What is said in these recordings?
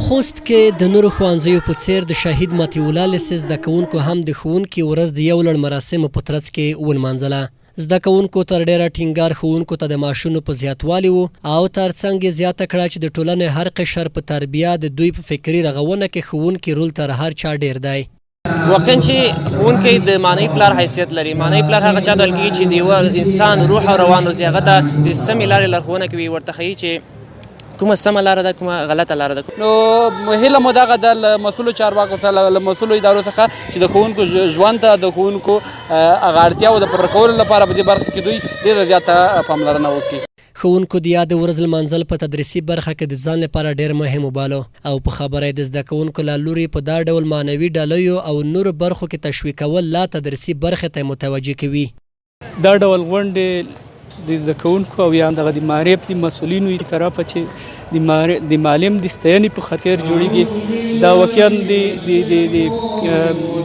خوست کې د نورو ښوونځیو په څیر د شهید مطیع الله لیسې زده کوونکو هم د ښوونکي ورځ د یو لړ مراسمو په ترڅ کې ولمانځله. زده کوونکو تر ډیره ټینګار ښوونکو ته د معاشونو په زیاتوالي و او ترڅنګ یې زیاته کړه چې د ټولنې هر قشر په تربیه د دوی په فکري رغونه کې ښوونکي رول تر هر چا ډیر دی. واقعا چې ښوونکی د معنی پلار حیثیت لري. معنی پلار هغه چا ته ویل کېږي چې د یوه انسان روح او روان روزي، هغه ته د سمې لارې لارښوونه کوي، ورته ښیي چې کومه سمه لاره ده، کومه غلطه لاره ده. نو هیله مو دغه د له مسؤلو چارواکو څخه، له مسؤلو ادارو څخه چې د ښوونکو ژوند ته، د ښوونکو هغه اړتیاوو د پوره کولو لپاره په دې برخه کې دوی ډېره زیاته پاملرنه وکړي. ښوونکو د یاد ورځ لمانځل په تدریسي برخه کې د ځان لپاره ډیر مهم وباله او په خبره د زده کوونکو له لوري په دا ډول معنوي ډالیو او نورو برخو کې تشویقول لا تدریسي برخې ته متوجه کوي. دا ډول غونډې د زده کوونکو او یا دغه د معرف د مسؤلینو طرفه چې د معلم د ستاینې په خاطر جوړیږي، دا واقعا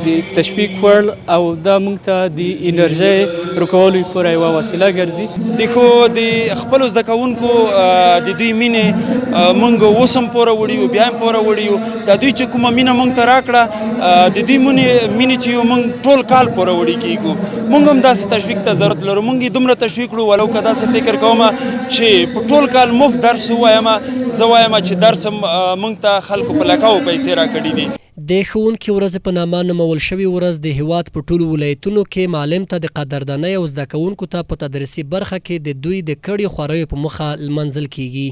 د تشویق وړ او دا موږ ته د انرژۍ ورکولو پوره یوه وسیله ګرځي. د خپلو زده کوونکو د دوی مینې موږ اوس هم پوره وړي یو، بیا هم پوره وړي یو. د دوی چې کومه مینه موږ ته راکړه، د دوی مینې چې یو موږ ټول کال پوره وړي کېږو. موږ هم داسې تشویق ته ضرورت لرو. موږ یې دومره تشویق کړو ولو که داسې فکر کوم چې په ټول کال مفت درس ووایم، زه وایم چې درس هم موږ ته خلکو په لکاو پیسې راکړي دي. د ښوونکي ورځ په نامه نومول شوې ورځ د هیواد په ټولو ولایتونو کې معلم ته د قدردانۍ او زده کوونکو ته په تدریسي برخه کې د دوی د کړي خواريو په مخه لمانځل کیږي.